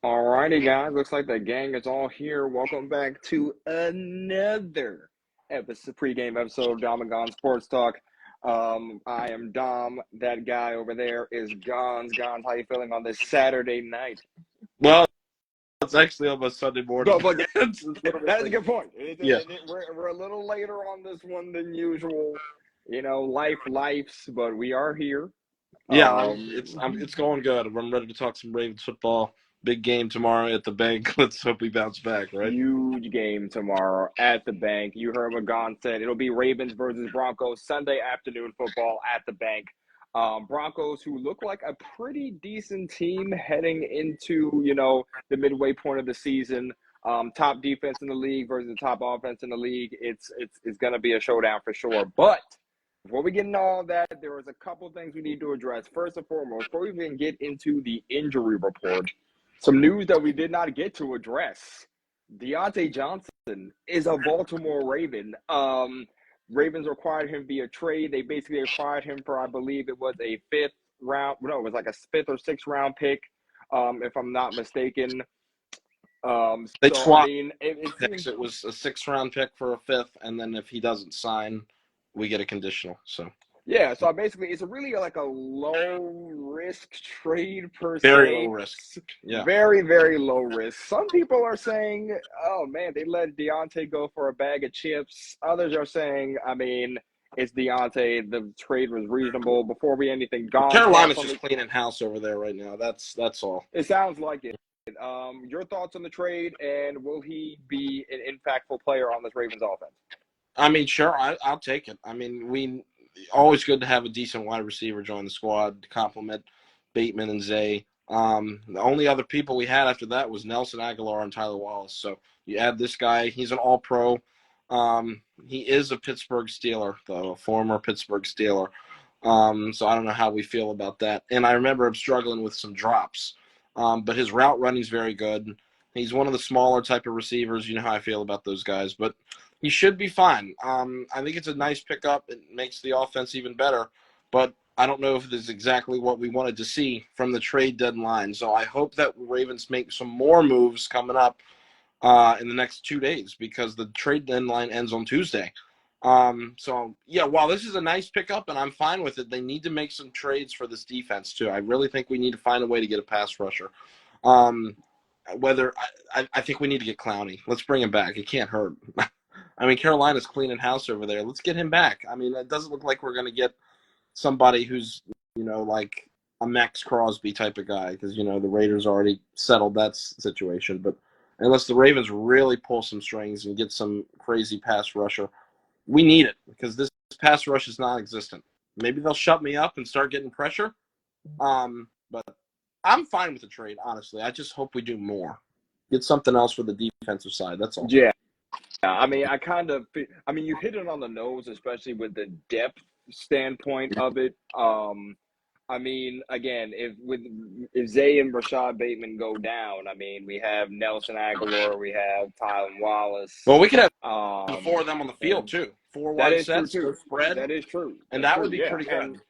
Alrighty, guys. Looks like the gang is all here. Welcome back to another pregame episode of Dom and Gonz Sports Talk. I am Dom. That guy over there is Gonz. Gonz, how you feeling on this Saturday night? Well, it's actually almost Sunday morning. But It's a little bit that's a late. good point. Yeah. We're a little later on this one than usual. You know, life's, but we are here. Yeah, it's going good. I'm ready to talk some Ravens football. Big game tomorrow at the bank. Let's hope we bounce back, right? Huge game tomorrow at the bank. You heard what Gon said. It'll be Ravens versus Broncos Sunday afternoon football at the bank. Broncos, who look like a pretty decent team heading into the midway point of the season. Top defense in the league versus the top offense in the league. It's going to be a showdown for sure. But before we get into all that, there was a couple things we need to address. First and foremost, before we even get into the injury report, some news that we did not get to address. Diontae Johnson is a Baltimore Raven. Ravens required him via trade. They basically acquired him for, I believe it was a fifth round. No, it was like a fifth or sixth round pick, if I'm not mistaken. They So, I swapped mean, it picks. seems. It was a 6th-round pick for a 5th, and then if he doesn't sign, we get a conditional. So Yeah, so basically, it's really like a low risk trade per very low se. risk. Yeah. Very, very low risk. Some people are saying, oh man, they let Diontae go for a bag of chips. Others are saying, I mean, it's Diontae. The trade was reasonable. Before we anything, gone thoughts Carolina's on just the. cleaning house over there right now. That's all. It sounds like it. Your thoughts on the trade, and will he be an impactful player on this Ravens offense? I mean, sure, I'll take it. I mean, we always good to have a decent wide receiver join the squad to complement Bateman and Zay. The only other people we had after that was Nelson Aguilar and Tyler Wallace. So you add this guy, he's an All-Pro. He is a Pittsburgh Steeler, though, a former Pittsburgh Steeler. So I don't know how we feel about that. And I remember him struggling with some drops. But his route running is very good. He's one of the smaller type of receivers. You know how I feel about those guys. But he should be fine. I think it's a nice pickup. It makes the offense even better. But I don't know if this is exactly what we wanted to see from the trade deadline. So I hope that Ravens make some more moves coming up in the next 2 days because the trade deadline ends on Tuesday. So, yeah, while this is a nice pickup and I'm fine with it, they need to make some trades for this defense too. I really think we need to find a way to get a pass rusher. Um, I think we need to get Clowney. Let's bring him back. It can't hurt. I mean, Carolina's cleaning house over there. Let's get him back. I mean, it doesn't look like we're going to get somebody who's, like a Max Crosby type of guy because, the Raiders already settled that situation. But unless the Ravens really pull some strings and get some crazy pass rusher, we need it because this pass rush is non-existent. Maybe they'll shut me up and start getting pressure. But I'm fine with the trade, honestly. I just hope we do more. Get something else for the defensive side. That's all. Yeah. I mean, you hit it on the nose, especially with the depth standpoint of it. I mean, again, if Zay and Rashad Bateman go down, I mean, we have Nelson Aguilar, we have Tylen Wallace. Well, we could have the 4 Um, of them on the field, and too. 4 that wide is true sets, too. go spread, That is true. and That's that true. would be Yeah, pretty good.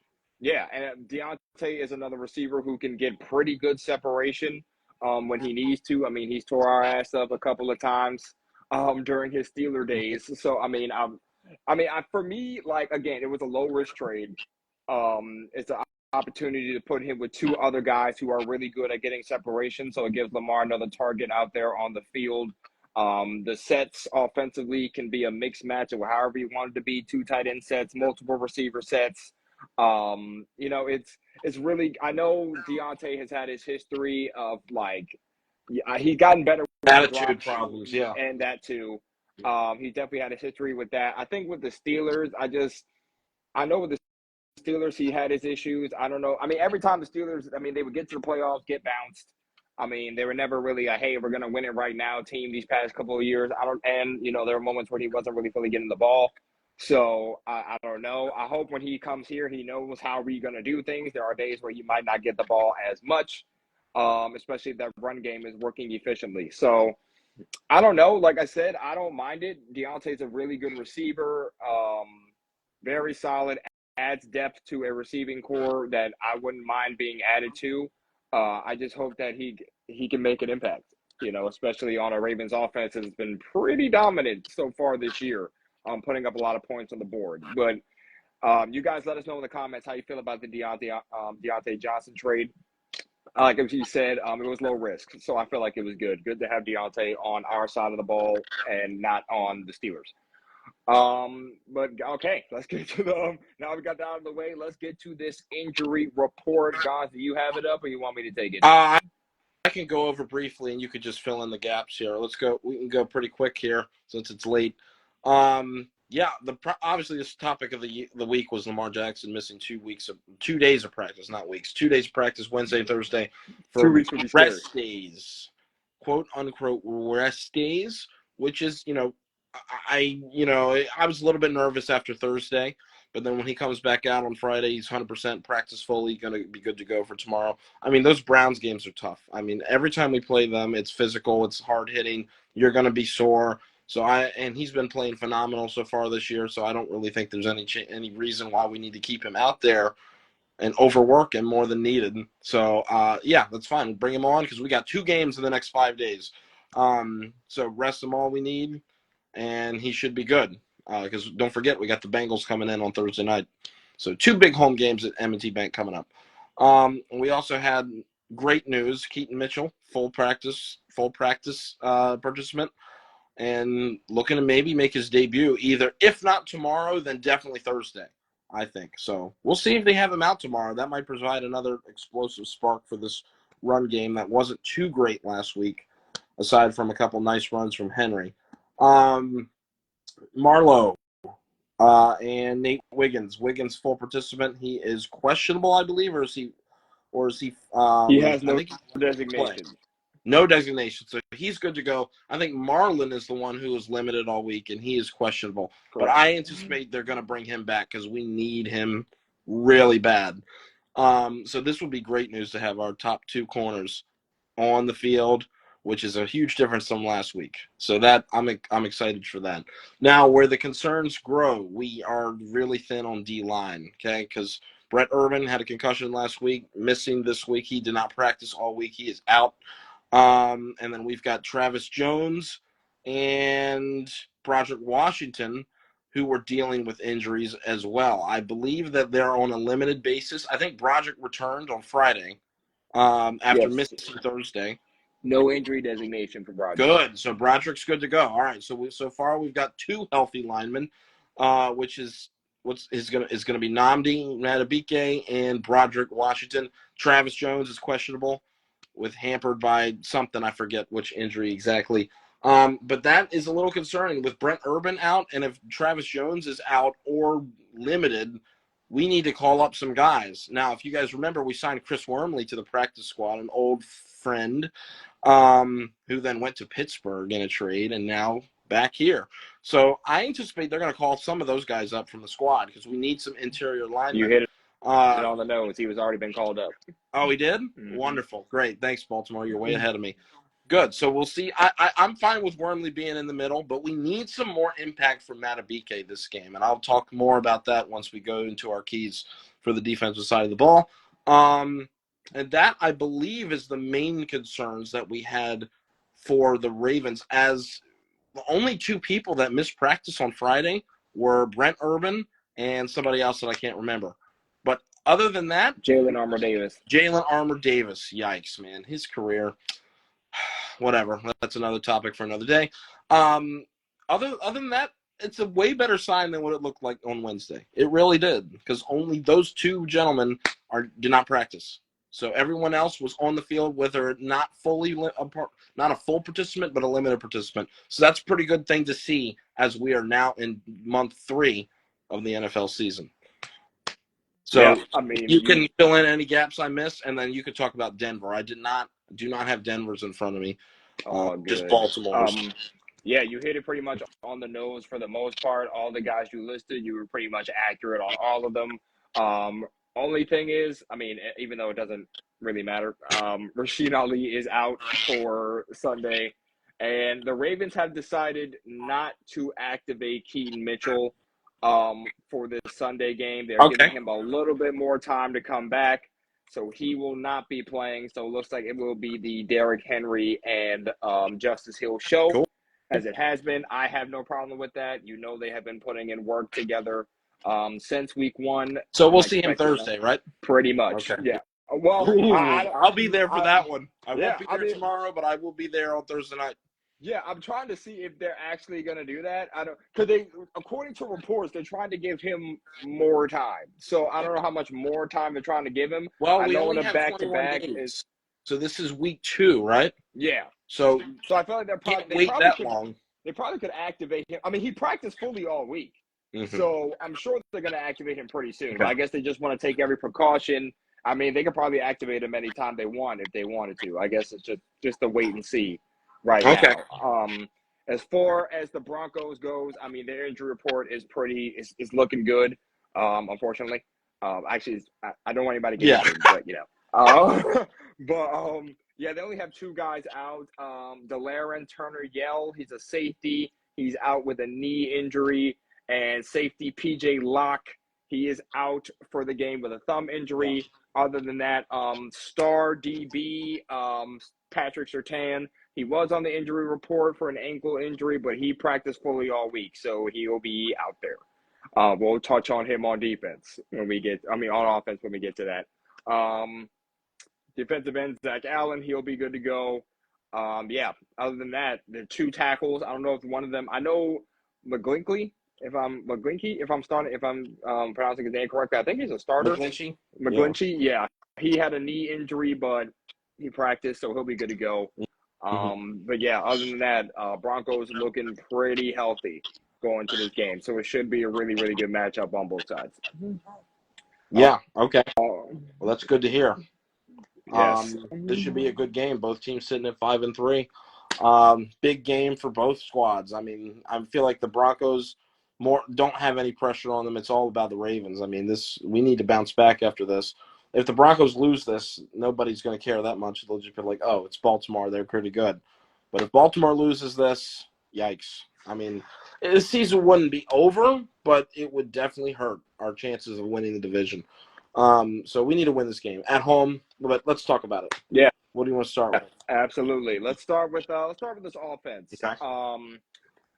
and Diontae is another receiver who can get pretty good separation when he needs to. I mean, he's tore our ass up a couple of times during his Steeler days. So for me, like again, it was a low risk trade. It's an opportunity to put him with 2 other guys who are really good at getting separation. So it gives Lamar another target out there on the field. The sets offensively can be a mixed match of however you want it to be, 2 tight end sets, multiple receiver sets. It's really, I know Diontae has had his history of he's gotten better with the Attitude drops problems, yeah. and that too. He's definitely had a history with that. I think with the Steelers, I know with the Steelers, he had his issues. I don't know. I mean, every time the Steelers, I mean, they would get to the playoffs, get bounced. I mean, they were never really a, hey, we're going to win it right now team these past couple of years. There were moments where he wasn't really fully getting the ball. So I don't know. I hope when he comes here, he knows how we're going to do things. There are days where you might not get the ball as much, especially if that run game is working efficiently. So I don't know. Like I said, I don't mind it. Deontay's a really good receiver, very solid, adds depth to a receiving core that I wouldn't mind being added to. I just hope that he can make an impact. Especially on a Ravens offense that's been pretty dominant so far this year, putting up a lot of points on the board. But you guys let us know in the comments how you feel about the Diontae Johnson trade. Like you said, it was low risk, so I feel like it was good. Good to have Diontae on our side of the ball and not on the Steelers. But okay, let's get to the now we got that out of the way. Let's get to this injury report. Guys, do you have it up or you want me to take it? I can go over briefly, and you could just fill in the gaps here. Let's go. We can go pretty quick here since it's late. Yeah, obviously this topic of the week was Lamar Jackson missing 2 days of practice, not weeks. 2 days of practice, Wednesday and Thursday, for 2 weeks would be scary. rest days, quote unquote rest days, which is I was a little bit nervous after Thursday. But then when he comes back out on Friday, he's 100% practice fully, going to be good to go for tomorrow. I mean, those Browns games are tough. I mean, every time we play them, it's physical, it's hard hitting. You're going to be sore. And he's been playing phenomenal so far this year. So I don't really think there's any reason why we need to keep him out there and overwork him more than needed. So yeah, that's fine. We'll bring him on because we got 2 games in the next 5 days. So rest him all we need, and he should be good. Because don't forget, we got the Bengals coming in on Thursday night. So 2 big home games at M&T Bank coming up. We also had great news. Keaton Mitchell, full practice participant, and looking to maybe make his debut either, if not tomorrow, then definitely Thursday, I think. So we'll see if they have him out tomorrow. That might provide another explosive spark for this run game that wasn't too great last week, aside from a couple nice runs from Henry. Marlowe and Nate Wiggins. Wiggins full participant. He is questionable, I believe, or is he? He has no designation. No designation, so he's good to go. I think Marlon is the one who is limited all week, and he is questionable. Correct. But I anticipate they're going to bring him back because we need him really bad. So this would be great news to have our top 2 corners on the field, which is a huge difference from last week. So that I'm excited for that. Now, where the concerns grow, we are really thin on D-line, okay? Because Brett Urban had a concussion last week, missing this week. He did not practice all week. He is out. And then we've got Travis Jones and Broderick Washington, who were dealing with injuries as well. I believe that they're on a limited basis. I think Broderick returned on Friday after missing Thursday. No injury designation for Broderick. Good. So Broderick's good to go. All right. So far we've got 2 healthy linemen, which is going to be Nnamdi Madubuike and Broderick Washington. Travis Jones is questionable, with hampered by something, I forget which injury exactly. But that is a little concerning with Brent Urban out, and if Travis Jones is out or limited, we need to call up some guys. Now, if you guys remember, we signed Chris Wormley to the practice squad, an old friend, who then went to Pittsburgh in a trade and now back here. So I anticipate they're going to call some of those guys up from the squad because we need some interior linemen. You hit it on the nose. He was already been called up. Oh, he did? Mm-hmm. Wonderful. Great. Thanks, Baltimore. You're way ahead of me. Good. So we'll see. I'm fine with Wormley being in the middle, but we need some more impact from Madubuike this game, and I'll talk more about that once we go into our keys for the defensive side of the ball. And that, I believe, is the main concerns that we had for the Ravens, as the only 2 people that missed practice on Friday were Brent Urban and somebody else that I can't remember. But other than that, Jalen Armour Davis. Yikes, man. His career, whatever. That's another topic for another day. Other than that, it's a way better sign than what it looked like on Wednesday. It really did, because only those 2 gentlemen did not practice. So everyone else was on the field, whether not not a full participant, but a limited participant. So that's a pretty good thing to see as we are now in month 3 of the NFL season. So yeah, I mean, you can fill in any gaps I missed, and then you could talk about Denver. I do not have Denver's in front of me. Just Baltimore's. Yeah, you hit it pretty much on the nose for the most part. All the guys you listed, you were pretty much accurate on all of them. Only thing is, I mean, even though it doesn't really matter, Rashid Ali is out for Sunday, and the Ravens have decided not to activate Keaton Mitchell for this Sunday game. They're giving him a little bit more time to come back. so he will not be playing. So it looks like it will be the Derrick Henry and Justice Hill show, Cool. as it has been. I have no problem with that. They have been putting in work together since week 1. So we'll I'm see him expecting Thursday, right? pretty much. Okay. Yeah. Well, Ooh, I, I'll be there for I, that one. I yeah, won't be there tomorrow, but I will be there on Thursday night. Yeah, I'm trying to see if they're actually going to do that. I don't, because they, according to reports, they're trying to give him more time. So I don't know how much more time they're trying to give him. Well, I we know in only a have 21 back-to-back is, games. So this is week 2, right? yeah. So So I feel like can't they wait probably that could long. they probably could activate him. I mean, he practiced fully all week, Mm-hmm. so I'm sure they're going to activate him pretty soon. Okay. But I guess they just want to take every precaution. I mean, they could probably activate him anytime they want if they wanted to. I guess it's just a wait and see right Okay. now. As far as the Broncos goes, I mean, their injury report is is looking good. Unfortunately, actually, I don't want anybody to get injured, but yeah, they only have 2 guys out. De'Laren Turner-Yell, he's a safety. He's out with a knee injury, and safety PJ Locke, he is out for the game with a thumb injury. Other than that, star DB Patrick Surtain, he was on the injury report for an ankle injury, but he practiced fully all week, so he'll be out there. We'll touch on him on defense on offense when we get to that. Defensive end, Zach Allen, he'll be good to go. Yeah, other than that, the 2 tackles, I don't know if one of them, I know McGlinchey, if I'm pronouncing his name correctly, I think he's a starter. McGlinchey, yeah. He had a knee injury, but he practiced, so he'll be good to go. But yeah, other than that, Broncos looking pretty healthy going to this game, so it should be a really, really good matchup on both sides. Yeah. Okay. Well, that's good to hear. Yes. This should be a good game. Both teams sitting at 5-3. Big game for both squads. I mean, I feel like the Broncos don't have any pressure on them. It's all about the Ravens. I mean, we need to bounce back after this. If the Broncos lose this, nobody's going to care that much. They'll just be like, "Oh, it's Baltimore. They're pretty good." But if Baltimore loses this, yikes. I mean, the season wouldn't be over, but it would definitely hurt our chances of winning the division. So we need to win this game at home. But let's talk about it. Yeah. What do you want to start with? Absolutely. Let's start with this offense. Okay.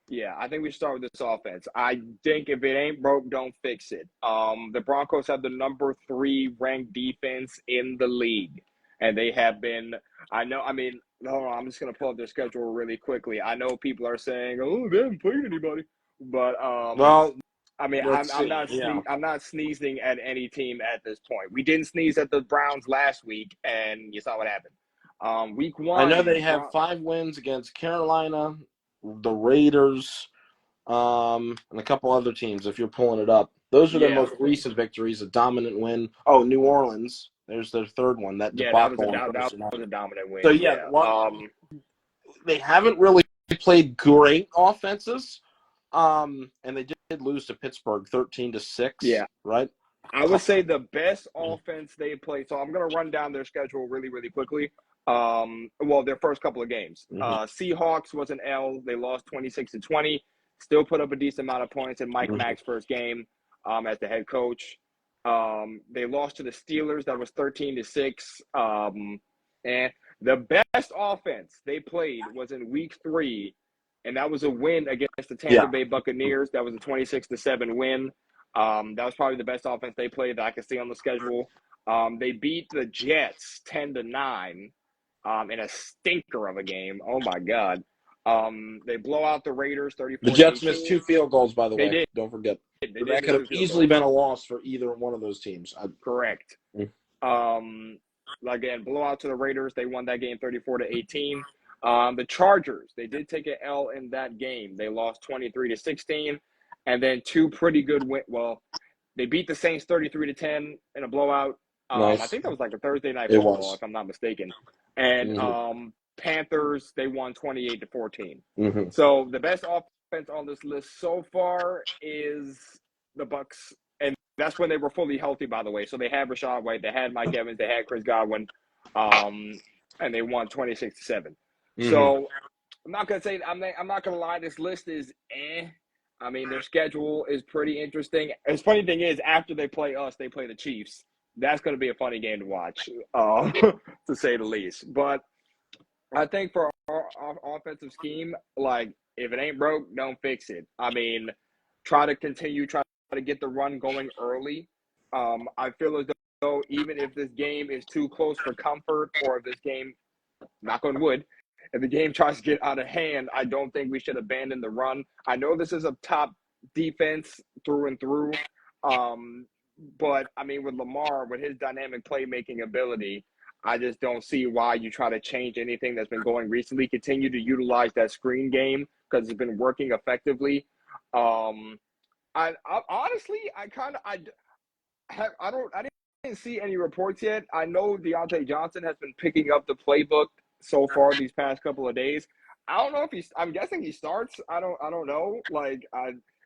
Yeah, I think we should start with this offense. I think if it ain't broke, don't fix it. The Broncos have the number 3 ranked defense in the league, and they have been. Hold on, I'm just gonna pull up their schedule really quickly. I know people are saying, "Oh, they haven't played anybody," but Well, I mean, I'm not sneezing at any team at this point. We didn't sneeze at the Browns last week, and you saw what happened. Week 1, I know they have 5 wins against Carolina, the Raiders, and a couple other teams. If you're pulling it up, those are their most recent victories. A dominant win. Oh, New Orleans. There's their 3rd one. That debacle. That was a dominant win. So yeah, they haven't really played great offenses. And they did lose to Pittsburgh 13-6. Yeah. Right? I would say the best offense they played. So I'm going to run down their schedule really, really quickly. Their first couple of games. Seahawks was an L. They lost 26-20. Still put up a decent amount of points in Mike Mack's first game as the head coach. They lost to the Steelers. That was 13-6. And the best offense they played was in week 3. And that was a win against the Tampa Bay Buccaneers. That was a 26-7 win. That was probably the best offense they played that I could see on the schedule. They beat the Jets 10-9 in a stinker of a game. Oh my God. They blow out the Raiders 34-18. The Jets missed 2 field goals, by the way. They did. Don't forget. That could have easily been a loss for either one of those teams. Correct. Again, blowout to the Raiders. They won that game 34-18. The Chargers, they did take an L in that game. They lost 23-16, and then 2 pretty good wins. Well, they beat the Saints 33-10 in a blowout. Nice. I think that was like a Thursday night football, if I'm not mistaken. And Panthers, they won 28-14. So the best offense on this list so far is the Bucs, and that's when they were fully healthy, by the way. So they had Rachaad White, they had Mike Evans, they had Chris Godwin, and they won 26-7. So I'm not gonna lie, this list is eh. I mean, their schedule is pretty interesting. The funny thing is, after they play us, they play the Chiefs. that's going to be a funny game to watch, to say the least. But I think for our offensive scheme, like if it ain't broke, don't fix it. I mean, try to get the run going early. I feel as though even if this game is too close for comfort, or if this game, knock on wood, if the game tries to get out of hand, I don't think we should abandon the run. I know this is a top defense through and through, um, but I mean, with Lamar, with his dynamic playmaking ability, I just don't see why you try to change anything that's been going recently. Continue to utilize that screen game because it's been working effectively. Um, I honestly, I didn't see any reports yet. I know Diontae Johnson has been picking up the playbook so far these past couple of days. I don't know if he's. I'm guessing he starts. I don't know.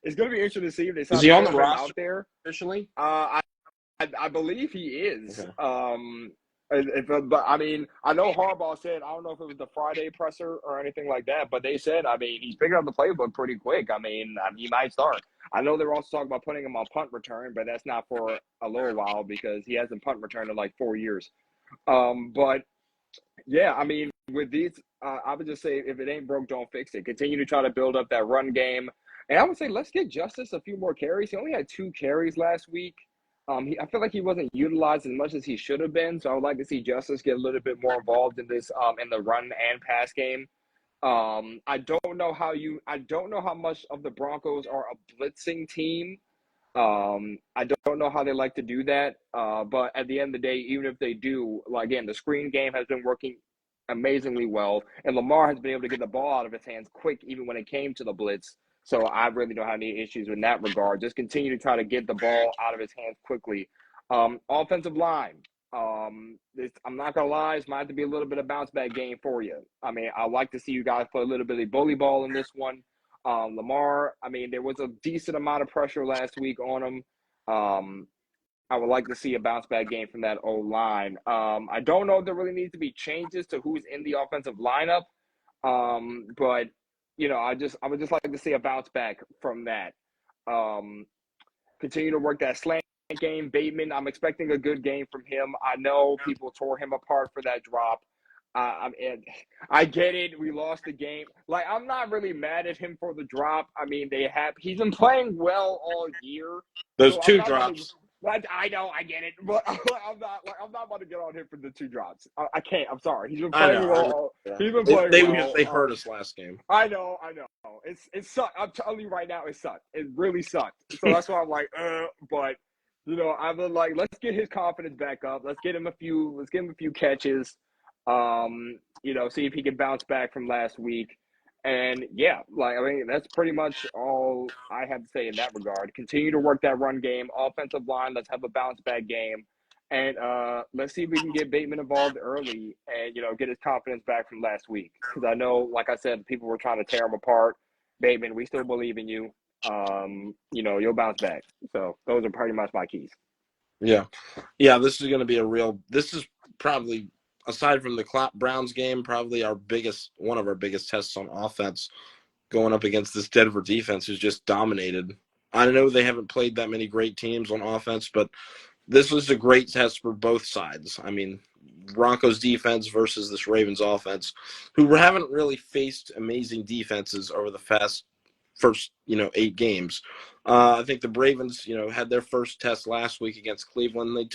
It's going to be interesting to see if they Is start he to on the throw him roster out there. officially? I believe he is. Okay. But I mean, I know Harbaugh said, I don't know if it was the Friday presser or anything like that, but they said, I mean, he's picking up the playbook pretty quick. I mean, he might start. I know they're also talking about putting him on punt return, but that's not for a little while because he hasn't punt returned in like 4 years. But yeah, I mean, with these, I would just say if it ain't broke, don't fix it. Continue to try to build up that run game. And I would say let's get Justice a few more carries. He only had 2 carries last week. I feel like he wasn't utilized as much as he should have been. So I would like to see Justice get a little bit more involved in this, in the run and pass game. I don't know how much of the Broncos are a blitzing team. I don't know how they like to do that. But at the end of the day, even if they do, like, again, the screen game has been working amazingly well, and Lamar has been able to get the ball out of his hands quick, even when it came to the blitz. So I really don't have any issues in that regard. Just continue to try to get the ball out of his hands quickly. Offensive line. I'm not gonna lie, it might have to be a little bit of bounce back game for you. I mean, I like to see you guys play a little bit of bully ball in this one. Lamar, I mean, there was a decent amount of pressure last week on him. Um, I would like to see a bounce back game from that O line. I don't know if there really needs to be changes to who's in the offensive lineup, but I would just like to see a bounce back from that. Um, Continue to work that slant game. Bateman, I'm expecting a good game from him. I know people tore him apart for that drop. I get it. We lost the game. Like, I'm not really mad at him for the drop. I mean, he's been playing well all year, Those so I'm two not about to. drops. I know, I get it, but I'm not about to get on him for the 2 drops. I can't. I'm sorry. He's been I playing know. well. Yeah. He's been playing well. They hurt us last game. I know. It sucked. I'm telling you right now, it sucked. It really sucked. So that's why I'm like, but I've been like, let's get his confidence back up. Let's give him a few catches. See if he can bounce back from last week. And yeah, like, I mean, that's pretty much all I have to say in that regard. Continue to work that run game, offensive line. Let's have a bounce back game. And let's see if we can get Bateman involved early and, get his confidence back from last week. Because I know, like I said, people were trying to tear him apart. Bateman, we still believe in you. You'll bounce back. So those are pretty much my keys. Yeah. This is going to be this is probably, aside from the Browns game, probably one of our biggest tests on offense, going up against this Denver defense who's just dominated. I know they haven't played that many great teams on offense, but this was a great test for both sides. I mean, Broncos defense versus this Ravens offense, who haven't really faced amazing defenses over the first 8 games. I think the Ravens, had their first test last week against Cleveland.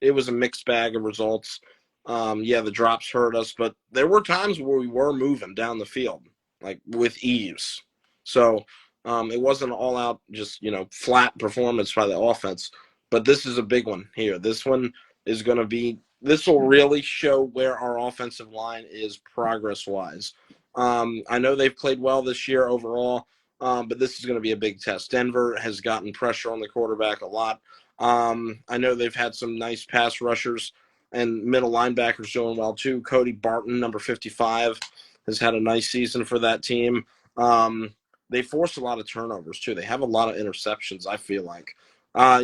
It was a mixed bag of results. The drops hurt us, but there were times where we were moving down the field, like with ease. So it wasn't all out just, flat performance by the offense. But this is a big one here. This will really show where our offensive line is progress-wise. I know they've played well this year overall, but this is going to be a big test. Denver has gotten pressure on the quarterback a lot. I know they've had some nice pass rushers and middle linebackers doing well too. Cody Barton, number 55, has had a nice season for that team. They forced a lot of turnovers too. They have a lot of interceptions, I feel like.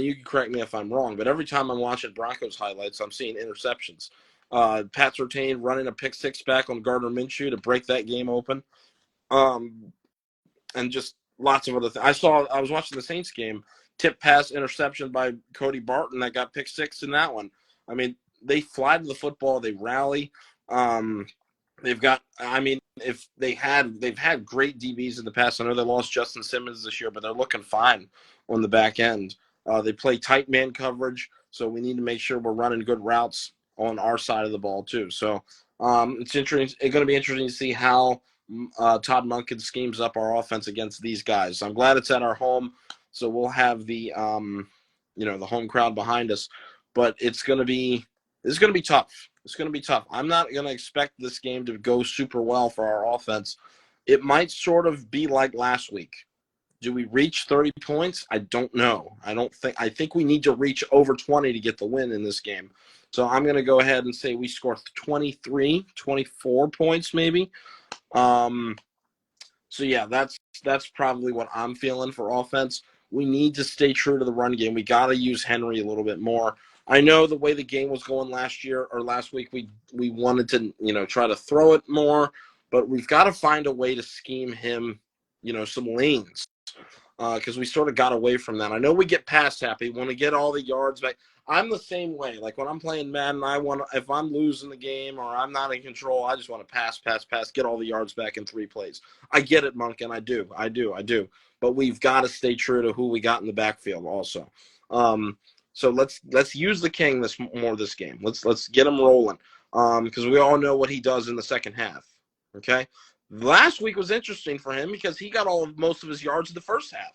You can correct me if I'm wrong, but every time I'm watching Broncos highlights, I'm seeing interceptions. Pat Surtain running a pick six back on Gardner Minshew to break that game open. And just lots of other things. I was watching the Saints game. tip pass interception by Cody Barton that got pick six in that one. I mean, they fly to the football, they rally. They've got, I mean, if they've had great DBs in the past. I know they lost Justin Simmons this year, but they're looking fine on the back end. They play tight man coverage, so we need to make sure we're running good routes on our side of the ball too. So it's interesting. It's going to be interesting to see how Todd Monken schemes up our offense against these guys. I'm glad it's at our home, so we'll have the the home crowd behind us. But it's going to be tough. It's going to be tough. I'm not going to expect this game to go super well for our offense. It might sort of be like last week. Do we reach 30 points? I don't know. I think we need to reach over 20 to get the win in this game. So I'm going to go ahead and say we score 23, 24 points maybe. So yeah, that's probably what I'm feeling for offense. We need to stay true to the run game. We got to use Henry a little bit more. I know the way the game was going last week, we wanted to, try to throw it more, but we've got to find a way to scheme him, some lanes. Because we sort of got away from that. I know we get pass happy, want to get all the yards back. I'm the same way. Like when I'm playing Madden, if I'm losing the game or I'm not in control, I just want to pass, get all the yards back in 3 plays. I get it, Monk, and I do. But we've got to stay true to who we got in the backfield also. So let's use the King this game. Let's get him rolling. Because we all know what he does in the second half. Okay. Last week was interesting for him because he got most of his yards in the first half.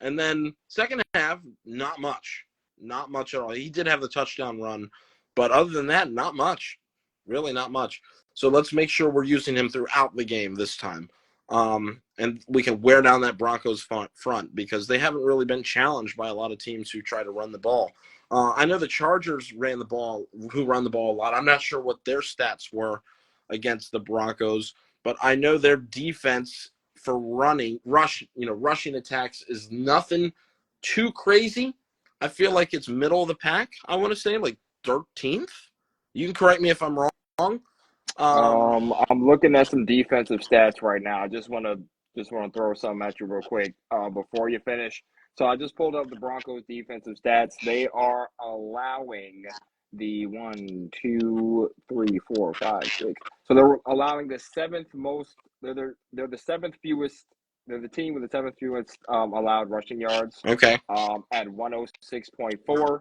And then second half, not much. Not much at all. He did have the touchdown run, but other than that, not much. Really not much. So let's make sure we're using him throughout the game this time. And we can wear down that Broncos front because they haven't really been challenged by a lot of teams who try to run the ball. I know the Chargers run the ball a lot. I'm not sure what their stats were against the Broncos, but I know their defense for rushing attacks is nothing too crazy. I feel like it's middle of the pack. I want to say like 13th. You can correct me if I'm wrong. I'm looking at some defensive stats right now. I just want to throw something at you real quick before you finish. So I just pulled up the Broncos defensive stats. They are allowing the 1, 2, 3, 4, 5, 6. So they're allowing the seventh most. They're the seventh fewest. They're the team with the seventh fewest allowed rushing yards. Okay. At 106.4.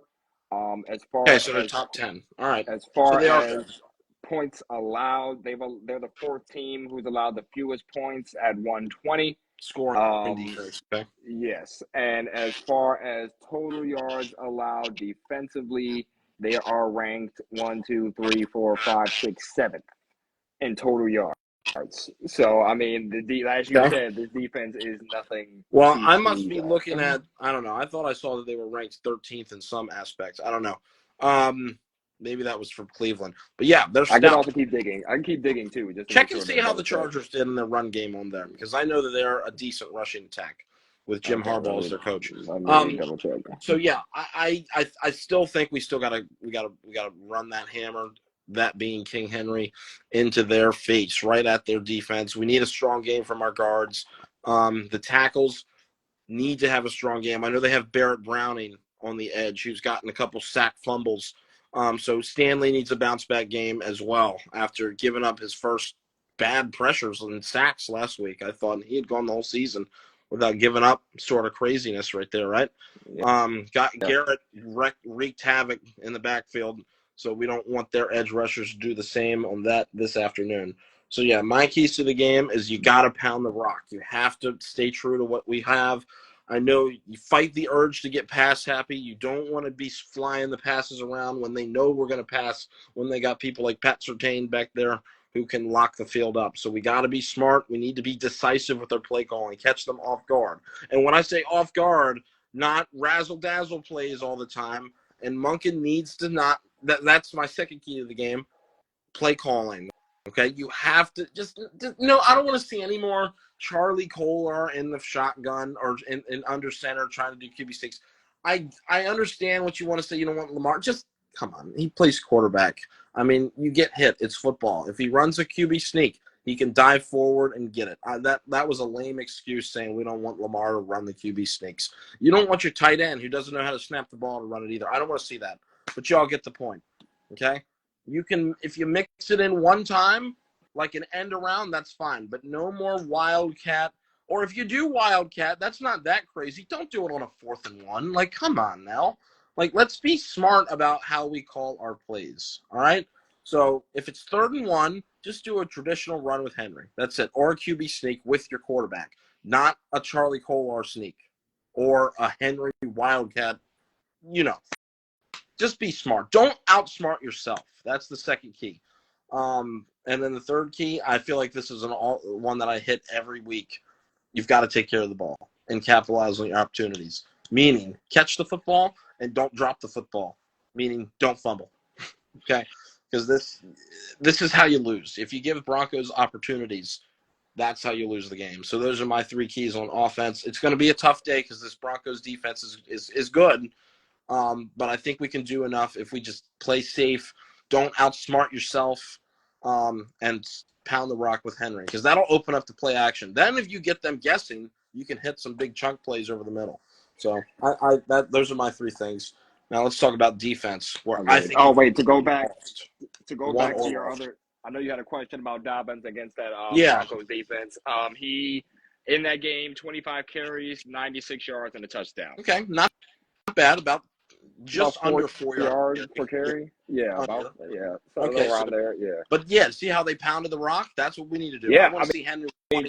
As far so they're top 10. All right. As far so as points allowed, they're the fourth team who's allowed the fewest points at 120. Scoring defense. Okay. Yes, and as far as total yards allowed defensively, they are ranked 1, 2, 3, 4, 5, 6, 7th in total yards. So I mean, as you said, this defense is nothing. Well, I must be looking at. I don't know. I thought I saw that they were ranked 13th in some aspects. I don't know. Maybe that was from Cleveland, but yeah, they're. I can also keep digging. I can keep digging too. Just check and see how the Chargers did in the run game on them, because I know that they're a decent rushing attack with Jim Harbaugh as their coach. So yeah, I still think we gotta run that hammer, that being King Henry, into their face, right at their defense. We need a strong game from our guards. The tackles need to have a strong game. I know they have Barrett Browning on the edge, who's gotten a couple sack fumbles. So Stanley needs a bounce-back game as well after giving up his first bad pressures and sacks last week. I thought he had gone the whole season without giving up. Sort of craziness right there, right? Garrett wreaked havoc in the backfield, so we don't want their edge rushers to do the same on that this afternoon. So, yeah, my keys to the game is you got to pound the rock. You have to stay true to what we have. I know you fight the urge to get pass happy. You don't want to be flying the passes around when they know we're going to pass, when they got people like Pat Surtain back there who can lock the field up. So we got to be smart. We need to be decisive with our play calling, catch them off guard. And when I say off guard, not razzle-dazzle plays all the time. And Monken needs to not that's my second key to the game, play calling. Okay, you have to just I don't want to see any more Charlie Kolar in the shotgun or in under center trying to do QB sticks. I understand what you want to say. You don't want Lamar. Just come on. He plays quarterback. I mean, you get hit. It's football. If he runs a QB sneak, He can dive forward and get it. That was a lame excuse saying we don't want Lamar to run the QB sneaks. You don't want your tight end who doesn't know how to snap the ball to run it either. I don't want to see that. But y'all get the point, okay? You can, if you mix it in one time, like an end around, that's fine. But no more wildcat. Or if you do wildcat, that's not that crazy. Don't do it on a 4th and 1. Like, come on now. Like, let's be smart about how we call our plays, all right? So if it's 3rd and 1, just do a traditional run with Henry. That's it. Or a QB sneak with your quarterback, not a Charlie Kolar sneak or a Henry wildcat. You know, just be smart. Don't outsmart yourself. That's the second key. And then the third key, I feel like this is one that I hit every week. You've got to take care of the ball and capitalize on your opportunities, meaning catch the football and don't drop the football, meaning don't fumble, okay? Because this is how you lose. If you give Broncos opportunities, that's how you lose the game. So those are my 3 keys on offense. It's going to be a tough day because this Broncos defense is good, but I think we can do enough if we just play safe, don't outsmart yourself, and pound the rock with Henry, because that'll open up the play action. Then if you get them guessing, you can hit some big chunk plays over the middle. So those are my 3 things. Now let's talk about defense. Where Okay. I think to go back to your other. I know you had a question about Dobbins against that Broncos defense. He in that game, 25 carries, 96 yards, and a touchdown. Okay, not bad. About just under 4 yards per carry. Yeah, So okay, around there. Yeah. But yeah, see how they pounded the rock? That's what we need to do. Yeah, I want to see Henry. 25.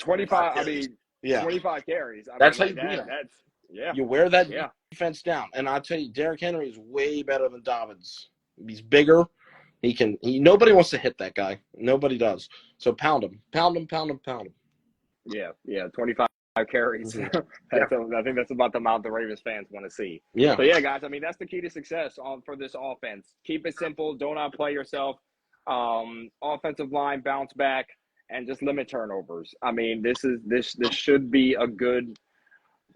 25 carries. That's how you do that. Yeah. You wear that defense down, and I'll tell you, Derrick Henry is way better than Dobbins. He's bigger. Nobody wants to hit that guy. Nobody does. So pound him. Yeah. 25 carries. Mm-hmm. I think that's about the amount the Ravens fans want to see. Yeah. So yeah, guys. I mean, that's the key to success for this offense. Keep it simple. Don't outplay yourself. Offensive line bounce back and just limit turnovers. I mean, this should be a good.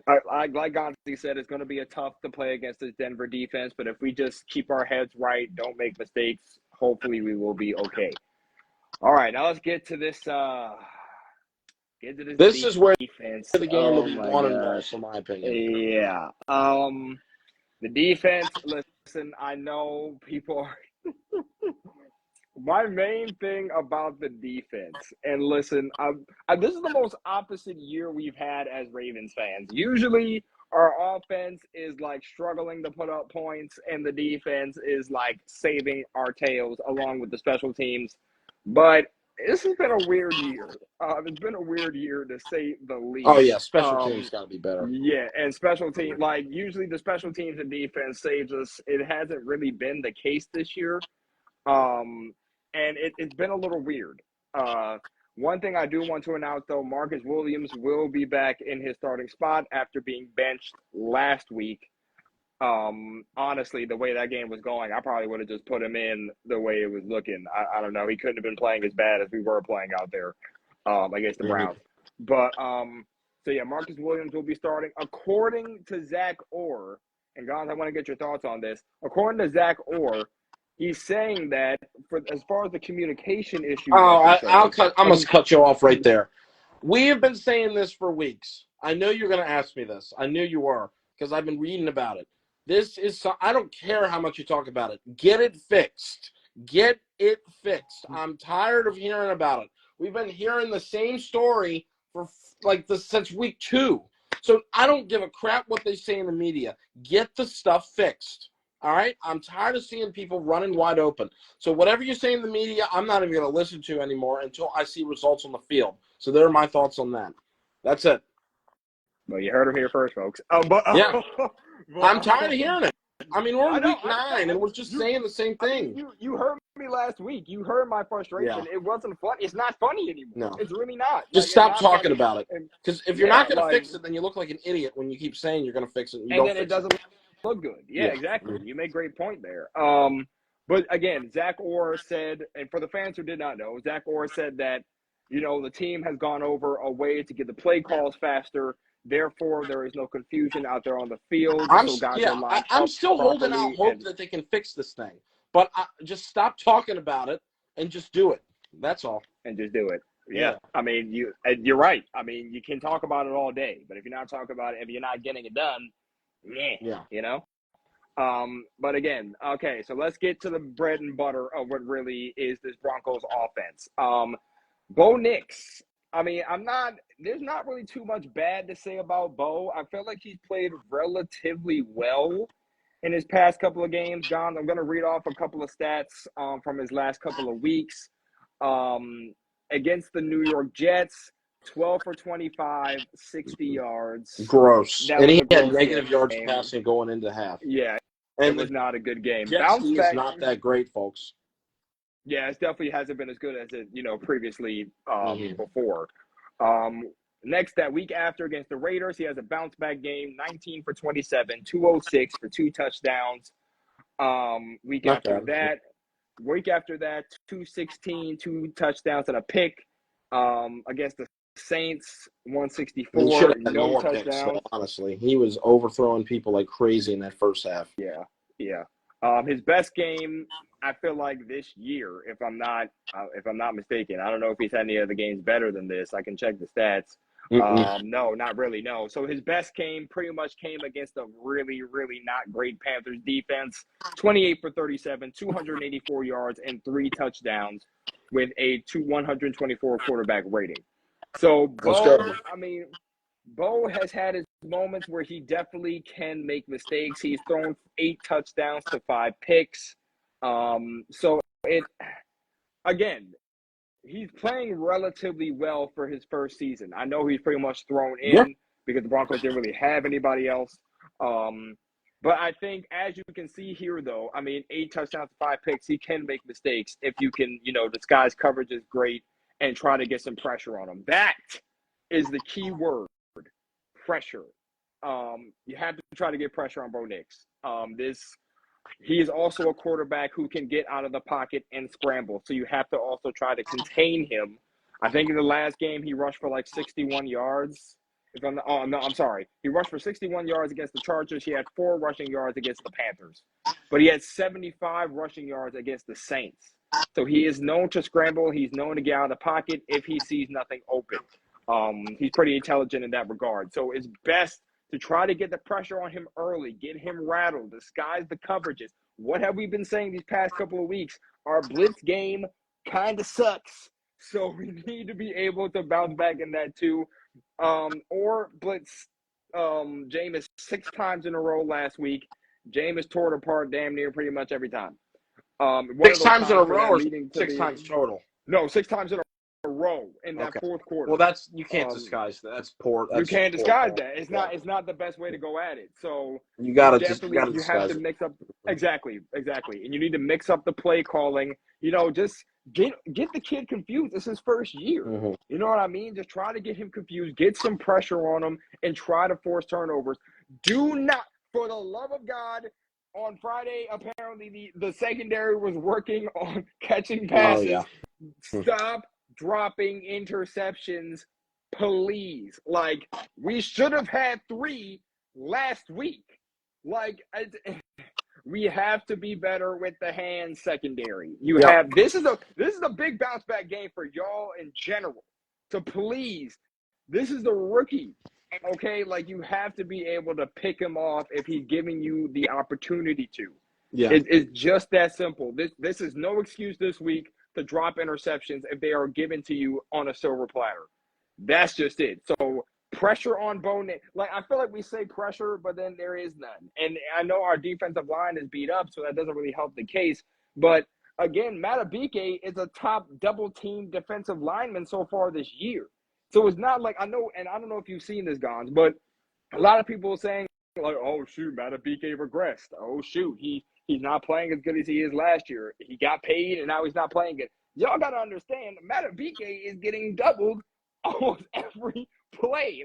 Like Gonz said, it's going to be a tough to play against this Denver defense, but if we just keep our heads right, don't make mistakes, hopefully we will be okay. All right, now let's get to this. This is where defense. The game will be won and lost, in my opinion. Yeah. The defense. Listen, I know people are. My main thing about the defense, and listen, this is the most opposite year we've had as Ravens fans. Usually, our offense is like struggling to put up points, and the defense is like saving our tails along with the special teams. But this has been a weird year. It's been a weird year to say the least. Oh yeah, special teams got to be better. Yeah, and special teams, like usually the special teams and defense saves us. It hasn't really been the case this year. And it's been a little weird. One thing I do want to announce, though, Marcus Williams will be back in his starting spot after being benched last week. Honestly, the way that game was going, I probably would have just put him in the way it was looking. I don't know. He couldn't have been playing as bad as we were playing out there against the Browns. But, so yeah, Marcus Williams will be starting. According to Zach Orr, and Gonz, I want to get your thoughts on this. According to Zach Orr, he's saying that as far as the communication issue. I must cut you off right there. We have been saying this for weeks. I know you're going to ask me this. I knew you were, because I've been reading about it. I don't care how much you talk about it. Get it fixed. Get it fixed. I'm tired of hearing about it. We've been hearing the same story for since week 2. So I don't give a crap what they say in the media. Get the stuff fixed. All right? I'm tired of seeing people running wide open. So whatever you say in the media, I'm not even going to listen to anymore until I see results on the field. So there are my thoughts on that. That's it. Well, you heard him here first, folks. Yeah. I'm tired of hearing it. I mean, we're in week 9, and we're just saying the same thing. I mean, you heard me last week. You heard my frustration. Yeah. It wasn't funny. It's not funny anymore. No. It's really not. Just stop talking about it. Because if you're not going to fix it, then you look like an idiot when you keep saying you're going to fix it. And then it doesn't look good. Yeah, exactly. You make a great point there. But again, Zach Orr said, and for the fans who did not know, Zach Orr said that, the team has gone over a way to get the play calls faster. Therefore, there is no confusion out there on the field. I'm still holding out hope that they can fix this thing. But just stop talking about it and just do it. That's all. And just do it. Yeah. I mean, you're right. I mean, you can talk about it all day, but if you're not talking about it, if you're not getting it done, Yeah. you know. But again, okay, so let's get to the bread and butter of what really is this Broncos offense. Bo Nix. I mean, there's not really too much bad to say about Bo. I feel like he's played relatively well in his past couple of games. John, I'm going to read off a couple of stats from his last couple of weeks. Against the New York Jets, 12 for 25, 60 yards. Gross. That And was he a had gross negative yards game. passing going into half. Yeah, it And was the not a good game. Jets Bounce D back. is not that great, folks. Yeah, it definitely hasn't been as good as it, previously Mhm. before. Next, that week after against the Raiders, he has a bounce back game, 19 for 27, 206 for 2 touchdowns. Week Not after bad. that, 216, 2 touchdowns and a pick. Against the Saints, He 164, should have had no more picks, though, touchdowns. honestly. He was overthrowing people like crazy in that first half. Yeah. His best game, I feel like this year, if I'm not mistaken. I don't know if he's had any other games better than this. I can check the stats. No, not really. No. So his best game pretty much came against a really, really not great Panthers defense. 28 for 37, 284 yards and 3 touchdowns with a 124 quarterback rating. So Bo has had his moments where he definitely can make mistakes. He's thrown 8 touchdowns to 5 picks. Again, he's playing relatively well for his first season. I know he's pretty much thrown Yeah. in because the Broncos didn't really have anybody else. But I think, as you can see here, though, I mean, 8 touchdowns to 5 picks, he can make mistakes if you can, disguise coverage is great and try to get some pressure on him. That is the key word. Pressure. You have to try to get pressure on Bo Nix. He is also a quarterback who can get out of the pocket and scramble. So you have to also try to contain him. I think in the last game he rushed for like 61 yards. I'm sorry. He rushed for 61 yards against the Chargers. He had 4 rushing yards against the Panthers. But he had 75 rushing yards against the Saints. So he is known to scramble. He's known to get out of the pocket if he sees nothing open. He's pretty intelligent in that regard. So it's best to try to get the pressure on him early, get him rattled, disguise the coverages. What have we been saying these past couple of weeks? Our blitz game kind of sucks. So we need to be able to bounce back in that too. Or blitz Jameis 6 times in a row last week. Jameis tore it apart damn near pretty much every time. 6 times in a row or 6 times total? No, 6 times in a row in that fourth quarter. Well, you can't disguise that. That's poor. You can't disguise that. It's not the best way to go at it. So you have to mix up exactly, and you need to mix up the play calling. Just get the kid confused. It's his first year. Mm-hmm. You know what I mean? Just try to get him confused, get some pressure on him, and try to force turnovers. Do not, for the love of God. On Friday, apparently the secondary was working on catching passes. Oh, yeah. Stop dropping interceptions, please. Like, we should have had 3 last week. Like, we have to be better with the hand secondary. This is a big bounce back game for y'all in general. So please, this is the rookie. Okay, like, you have to be able to pick him off if he's giving you the opportunity to. Yeah. It's just that simple. This is no excuse this week to drop interceptions if they are given to you on a silver platter. That's just it. So pressure on Bo Nix. Like, I feel like we say pressure, but then there is none. And I know our defensive line is beat up, so that doesn't really help the case. But again, Matabike is a top double-team defensive lineman so far this year. So it's not like, I know, and I don't know if you've seen this, Gonz, but a lot of people are saying, like, oh, shoot, Matabike regressed. Oh, shoot, he's not playing as good as he is last year. He got paid, and now he's not playing good. Y'all got to understand, Matabike is getting doubled almost every play.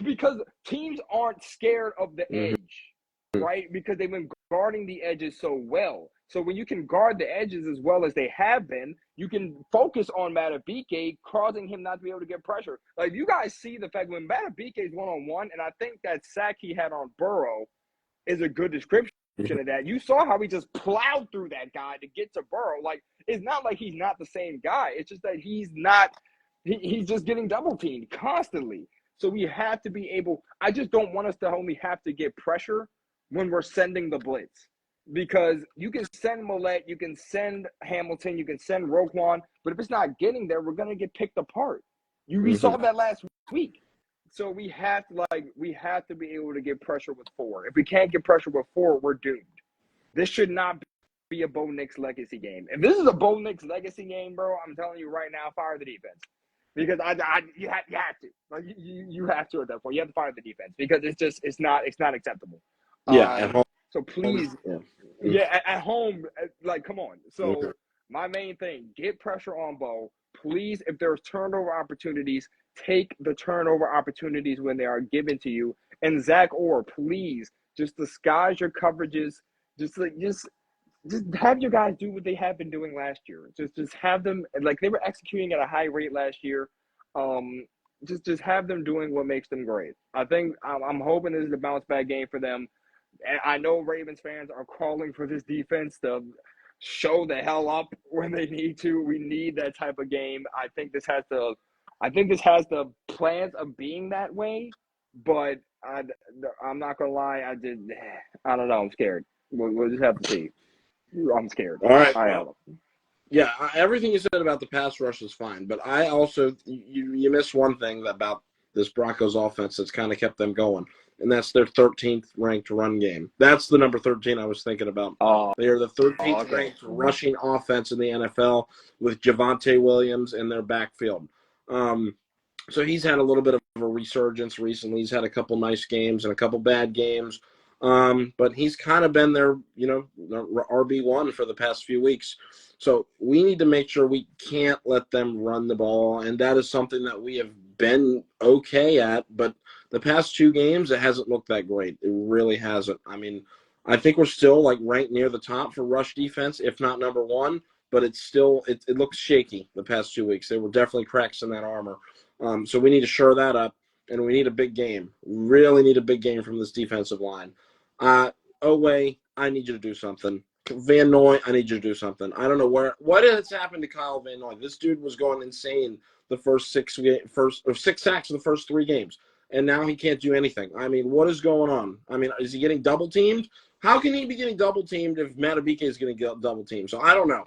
Because teams aren't scared of the edge, right? Because they've been guarding the edges so well. So when you can guard the edges as well as they have been, you can focus on Matabike, causing him not to be able to get pressure. Like, you guys see the fact when Matabike is one-on-one, and I think that sack he had on Burrow is a good description of that. You saw how he just plowed through that guy to get to Burrow. Like, it's not like he's not the same guy. It's just that he's not He's just getting double teamed constantly. So we have to be able – I just don't want us to only have to get pressure when we're sending the blitz. Because you can send Millette, you can send Hamilton, you can send Roquan, but if it's not getting there, we're going to get picked apart. We saw that last week. So we have to be able to get pressure with 4. If we can't get pressure with 4, we're doomed. This should not be a Bo Nix legacy game. If this is a Bo Nix legacy game, bro, I'm telling you right now, fire the defense. Because you have to. Like, you have to at that point. You have to fire the defense because it's not acceptable. Yeah, at home. So please, at home, like, come on. So my main thing, get pressure on Bo. Please, if there's turnover opportunities, take the turnover opportunities when they are given to you. And Zach Orr, please, just disguise your coverages. Just have your guys do what they have been doing last year. Just have them, like, they were executing at a high rate last year. Just have them doing what makes them great. I think I'm hoping this is a bounce back game for them. And I know Ravens fans are calling for this defense to show the hell up when they need to. We need that type of game. I think this has the plans of being that way, but I'm not gonna lie. I don't know. I'm scared. We'll just have to see. I'm scared. All right. I am. Yeah, everything you said about the pass rush is fine, but I also you missed one thing about this Broncos offense that's kind of kept them going, and that's their 13th ranked run game. That's the number 13 I was thinking about. They are the 13th ranked rushing offense in the NFL with Javonte Williams in their backfield. So he's had a little bit of a resurgence recently. He's had a couple nice games and a couple bad games, but he's kind of been their RB1 for the past few weeks. So we need to make sure we can't let them run the ball, and that is something that we have been okay at. But the past 2 games, it hasn't looked that great. It really hasn't. I mean, I think we're still like right near the top for rush defense, if not number 1. But it's still it looks shaky the past 2 weeks. There were definitely cracks in that armor. So we need to shore that up, and we need a big game. Really need a big game from this defensive line. Oweh, I need you to do something. Van Noy, I need you to do something. I don't know what has happened to Kyle Van Noy. This dude was going insane the first 6 sacks in the first 3 games, and now he can't do anything. I mean, what is going on? I mean, is he getting double teamed? How can he be getting double teamed if Matabike is going to get double teamed? So I don't know.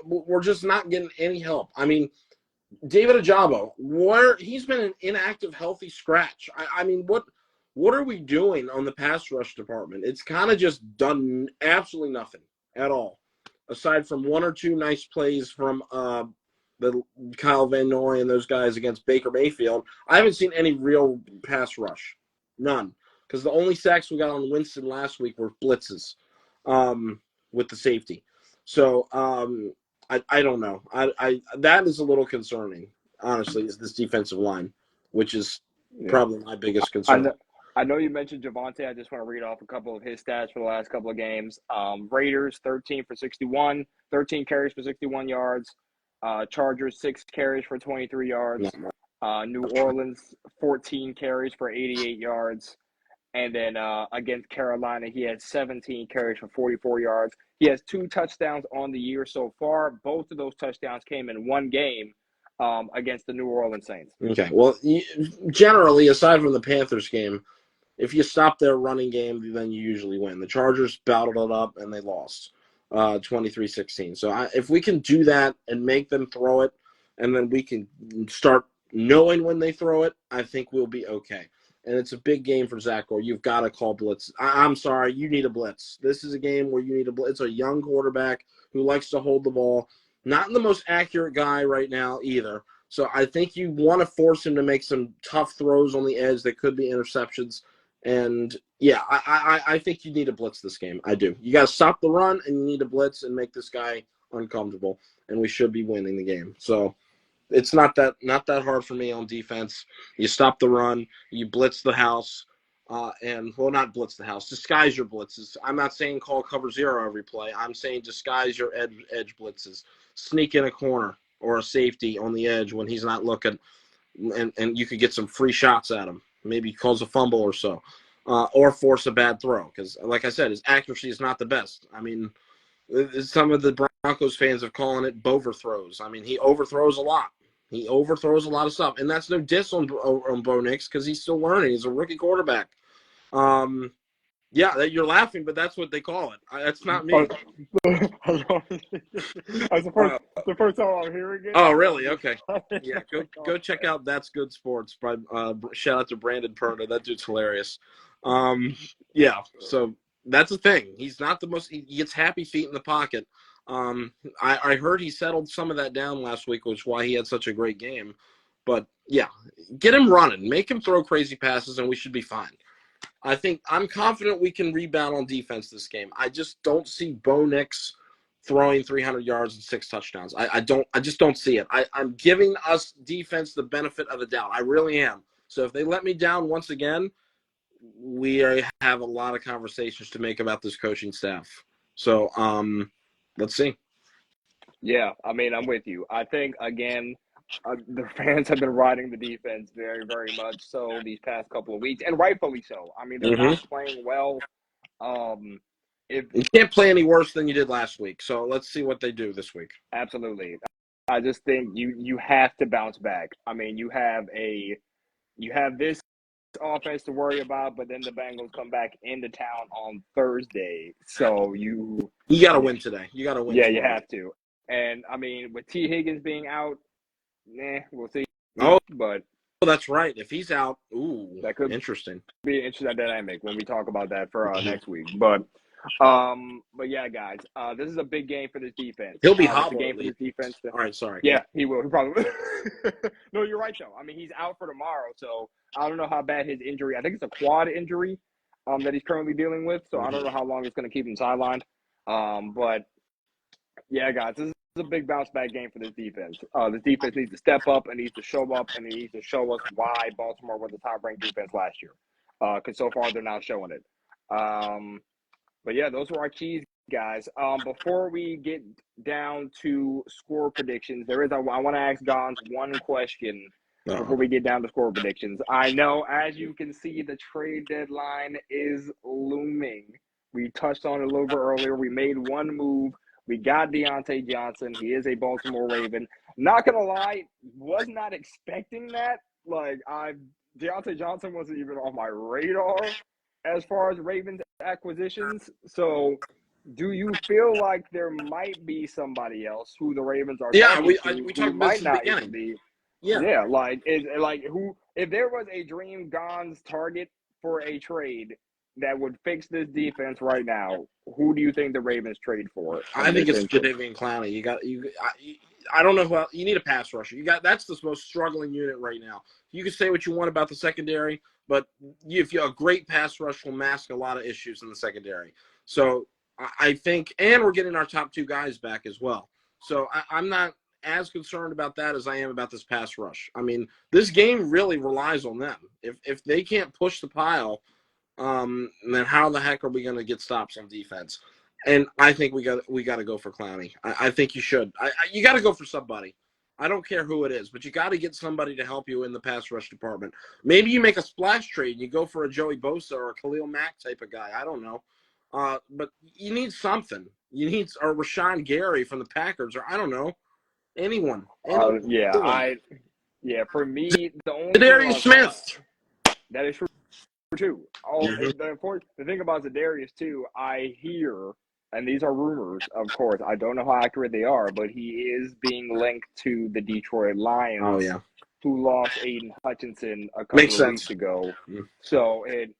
We're just not getting any help. I mean, David Ajabo, he's been an inactive, healthy scratch. I mean, what are we doing on the pass rush department? It's kind of just done absolutely nothing at all, aside from 1 or 2 nice plays from the Kyle Van Noy and those guys against Baker Mayfield. I haven't seen any real pass rush, none, because the only sacks we got on Winston last week were blitzes with the safety. So I don't know. That is a little concerning, honestly, is this defensive line, which is probably my biggest concern. I know you mentioned Javonte. I just want to read off a couple of his stats for the last couple of games. Raiders, 13 for 61, 13 carries for 61 yards. Chargers, 6 carries for 23 yards. New Orleans, 14 carries for 88 yards. And then against Carolina, he had 17 carries for 44 yards. He has 2 touchdowns on the year so far. Both of those touchdowns came in one game against the New Orleans Saints. Okay. Well, generally, aside from the Panthers game, if you stop their running game, then you usually win. The Chargers battled it up, and they lost 23-16. So if we can do that and make them throw it, and then we can start knowing when they throw it, I think we'll be okay. And it's a big game for Zach Orr. You've got to call blitz. I'm sorry, you need a blitz. This is a game where you need a blitz. It's a young quarterback who likes to hold the ball. Not the most accurate guy right now either. So I think you want to force him to make some tough throws on the edge that could be interceptions. And, yeah, I think you need to blitz this game. I do. You got to stop the run, and you need to blitz and make this guy uncomfortable. And we should be winning the game. So it's not that hard for me on defense. You stop the run, you blitz the house, not blitz the house, disguise your blitzes. I'm not saying call cover 0 every play. I'm saying disguise your edge blitzes. Sneak in a corner or a safety on the edge when he's not looking, and you could get some free shots at him. Maybe cause a fumble or so, or force a bad throw. Because, like I said, his accuracy is not the best. I mean, some of the Broncos fans are calling it Bover throws. I mean, he overthrows a lot. He overthrows a lot of stuff, and that's no diss on Bo Nix because he's still learning. He's a rookie quarterback. Yeah, you're laughing, but that's what they call it. That's not me. That's the first time I'm hearing it. Oh, really? Okay. Yeah, go check out That's Good Sports. By shout out to Brandon Perna. That dude's hilarious. Yeah, so that's the thing. He's not the most. He gets happy feet in the pocket. I heard he settled some of that down last week, which is why he had such a great game. But yeah, get him running, make him throw crazy passes, and we should be fine. I'm confident we can rebound on defense this game. I just don't see Bo Nix throwing 300 yards and 6 touchdowns. I just don't see it. I'm giving us defense the benefit of the doubt. I really am. So if they let me down once again, we have a lot of conversations to make about this coaching staff. So let's see. Yeah, I mean, I'm with you. I think, again, the fans have been riding the defense very, very much so these past couple of weeks, and rightfully so. I mean, they're not playing well. You can't play any worse than you did last week. So let's see what they do this week. Absolutely. I just think you have to bounce back. I mean, you have this offense to worry about, but then the Bengals come back into town on Thursday. So you got to win today. You got to win. Yeah, tomorrow. you have to. And I mean, with T. Higgins being out, we'll see. But that's right. If he's out, that could interesting. Be an interesting dynamic when we talk about that for next week. But yeah, guys, this is a big game for this defense. He'll be hot. Game for this defense. All right, sorry. Yeah, he will. He probably will. No, you're right though. I mean, he's out for tomorrow, so I don't know how bad his injury. I think it's a quad injury that he's currently dealing with. So I don't know how long it's going to keep him sidelined. But yeah, guys, this is a big bounce back game for this defense. This defense needs to step up and needs to show up and it needs to show us why Baltimore was the top ranked defense last year. Because so far they're not showing it. But yeah, those were our keys, guys. Before we get down to score predictions, I want to ask Gonz one question before we get down to score predictions. I know, as you can see, the trade deadline is looming. We touched on it a little bit earlier. We made one move. We got Diontae Johnson. He is a Baltimore Raven. Not gonna lie, was not expecting that. Diontae Johnson wasn't even on my radar as far as Ravens acquisitions. So, do you feel like there might be somebody else who the Ravens are? Yeah, we talked about this not even be. Yeah, if there was a dream Gonz target for a trade that would fix this defense right now, who do you think the Ravens trade for? I think it's Jadeveon Clowney. I don't know who else. You need a pass rusher. That's the most struggling unit right now. You can say what you want about the secondary, but if you a great pass rush will mask a lot of issues in the secondary. So I think, and we're getting our top 2 guys back as well. So I'm not as concerned about that as I am about this pass rush. I mean, this game really relies on them. If they can't push the pile, then how the heck are we going to get stops on defense? And I think we got to go for Clowney. I think you should. You got to go for somebody. I don't care who it is, but you got to get somebody to help you in the pass rush department. Maybe you make a splash trade and you go for a Joey Bosa or a Khalil Mack type of guy. I don't know. But you need something. You need a Rashawn Gary from the Packers, or I don't know, anyone. For me, the only Darius Smith. That is true too. The thing about Zadarius too, I hear, and these are rumors, of course. I don't know how accurate they are, but he is being linked to the Detroit Lions. Oh yeah. Who lost Aiden Hutchinson a couple of weeks ago. So it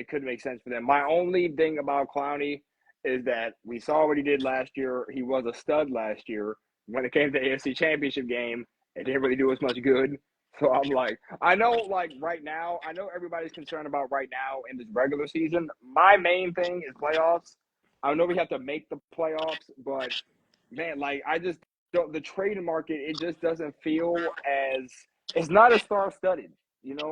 could make sense for them. My only thing about Clowney is that we saw what he did last year. He was a stud last year. When it came to the AFC Championship game, it didn't really do us much good. So I'm like, I know right now, I know everybody's concerned about right now in this regular season. My main thing is playoffs. I know we have to make the playoffs, but man, I just don't, the trade market, it just doesn't feel as, it's not as star-studded,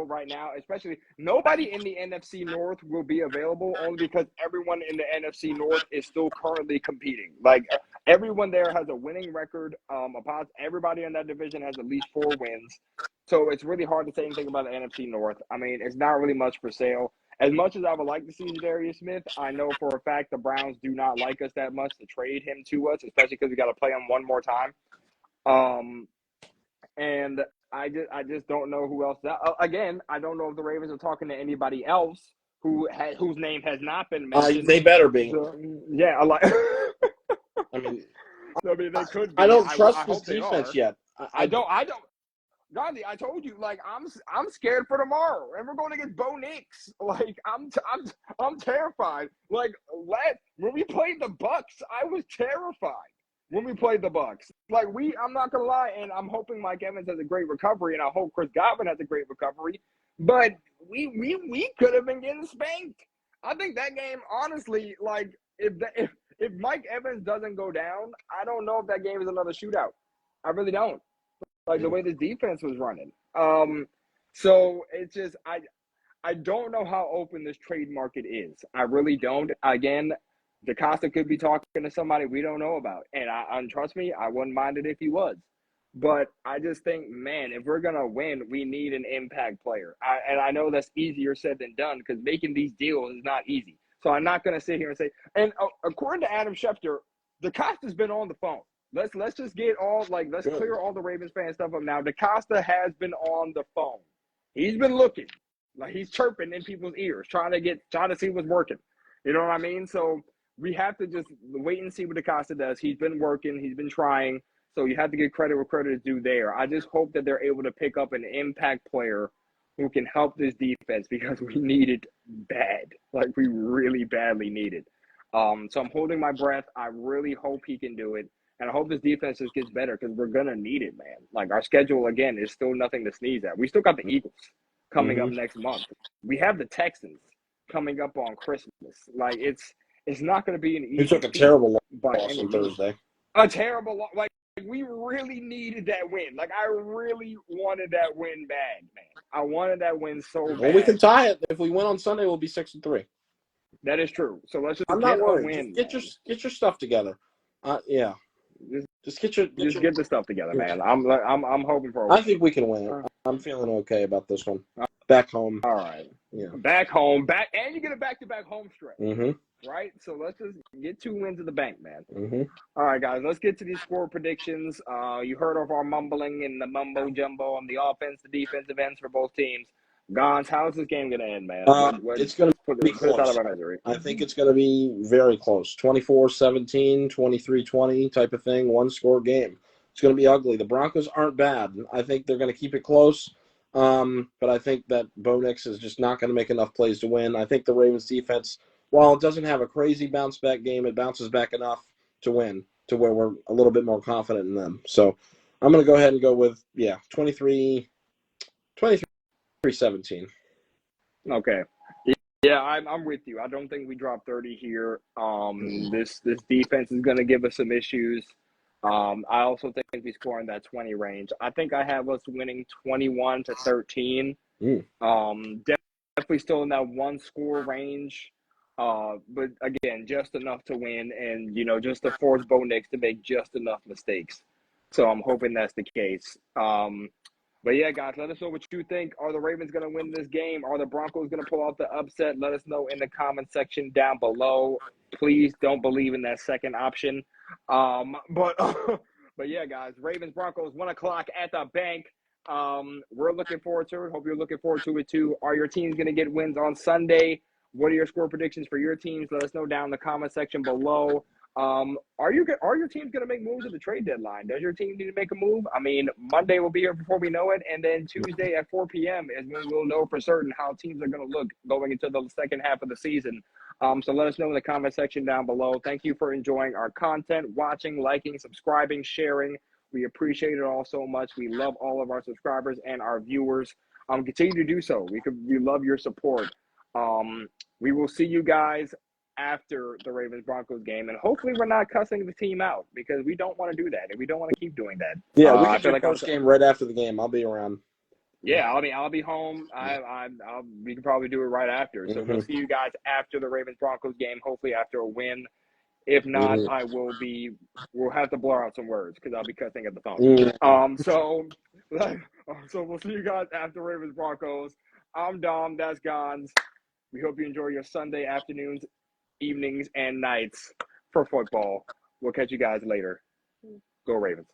right now, especially nobody in the NFC North will be available only because everyone in the NFC North is still currently competing. Everyone there has a winning record. Everybody in that division has at least 4 wins. So it's really hard to say anything about the NFC North. I mean, it's not really much for sale. As much as I would like to see Darius Smith, I know for a fact the Browns do not like us that much to trade him to us, especially because we got to play him one more time. and I just don't know who else. Again, I don't know if the Ravens are talking to anybody else whose name has not been mentioned. They better be. So, yeah, I like. I mean, I mean, they could be. I don't I trust this hope they defense are. yet. I don't. Gandhi, I told you, like I'm scared for tomorrow, and we're going against Bo Nix. Like I'm terrified. Like when we played the Bucks, I was terrified when we played the Bucks. Like I'm not gonna lie, and I'm hoping Mike Evans has a great recovery, and I hope Chris Godwin has a great recovery. But we could have been getting spanked. I think that game, honestly, like if Mike Evans doesn't go down, I don't know if that game is another shootout. I really don't. Like the way the defense was running. So it's just I don't know how open this trade market is. I really don't. Again, DaCosta could be talking to somebody we don't know about, and trust me, I wouldn't mind it if he was. But I just think, man, if we're gonna win, we need an impact player. And I know that's easier said than done because making these deals is not easy. So I'm not gonna sit here and say. And according to Adam Schefter, DaCosta's been on the phone. Let's just get let's clear all the Ravens fan stuff up now. DaCosta has been on the phone. He's been looking. Like he's chirping in people's ears, trying to see what's working. You know what I mean? So we have to just wait and see what DaCosta does. He's been working, he's been trying. So you have to give credit where credit is due there. I just hope that they're able to pick up an impact player who can help this defense because we need it bad. Like we really badly need it. So I'm holding my breath. I really hope he can do it. And I hope this defense just gets better because we're going to need it, man. Like, our schedule, again, is still nothing to sneeze at. We still got the Eagles coming up next month. We have the Texans coming up on Christmas. Like, it's not going to be an easy We took a terrible loss any on Thursday. A terrible loss. Like, we really needed that win. Like, I really wanted that win bad, man. I wanted that win so bad. Well, we can tie it. If we win on Sunday, we'll be 6-3. That is true. So let's just I'm get not worried. a win. Just get your stuff together. Yeah. Just get the stuff together, man. I'm hoping for a win. I think we can win. I'm feeling okay about this one. Back home. All right. Yeah. Back home. And you get a back-to-back home stretch. Mm-hmm. Right? So let's just get 2 wins in the bank, man. Mm-hmm. All right, guys. Let's get to these score predictions. You heard of our mumbling and the mumbo-jumbo on the offense, the defensive ends for both teams. Gonz, how's this game going to end, man? It's going to be close. Out of our misery. I think it's going to be very close. 24-17, 23-20 type of thing, one-score game. It's going to be ugly. The Broncos aren't bad. I think they're going to keep it close, but I think that Bo Nix is just not going to make enough plays to win. I think the Ravens defense, while it doesn't have a crazy bounce-back game, it bounces back enough to win to where we're a little bit more confident in them. So I'm going to go ahead and go with, 23-17. Okay. Yeah, I'm with you. I don't think we drop 30 here. This defense is going to give us some issues. I also think we score in that 20 range. I think I have us winning 21-13. Definitely still in that one-score range. But again, just enough to win and, just to force Bo Nix to make just enough mistakes. So I'm hoping that's the case. But yeah, guys, let us know what you think. Are the Ravens going to win this game? Are the Broncos going to pull out the upset? Let us know in the comment section down below. Please don't believe in that second option. But yeah, guys, Ravens Broncos 1 o'clock at the bank. We're looking forward to it. Hope you're looking forward to it too. Are your teams going to get wins on Sunday? What are your score predictions for your teams? Let us know down in the comment section below. Are your teams going to make moves at the trade deadline? Does your team need to make a move? I mean, Monday will be here before we know it, and then Tuesday at 4 p.m. is when we'll know for certain how teams are going to look going into the second half of the season. So let us know in the comment section down below. Thank you for enjoying our content, watching, liking, subscribing, sharing. We appreciate it all so much. We love all of our subscribers and our viewers. Continue to do so. We love your support. We will see you guys after the Ravens-Broncos game, and hopefully we're not cussing the team out because we don't want to do that, and we don't want to keep doing that. Yeah, we can do a post game right after the game. I'll be around. Yeah, I'll be home. We can probably do it right after. So we'll see you guys after the Ravens-Broncos game, hopefully after a win. If not, we'll have to blur out some words because I'll be cussing at the phone. So we'll see you guys after Ravens-Broncos. I'm Dom, that's Gonz. We hope you enjoy your Sunday afternoons, evenings, and nights for football. We'll catch you guys later. Go Ravens.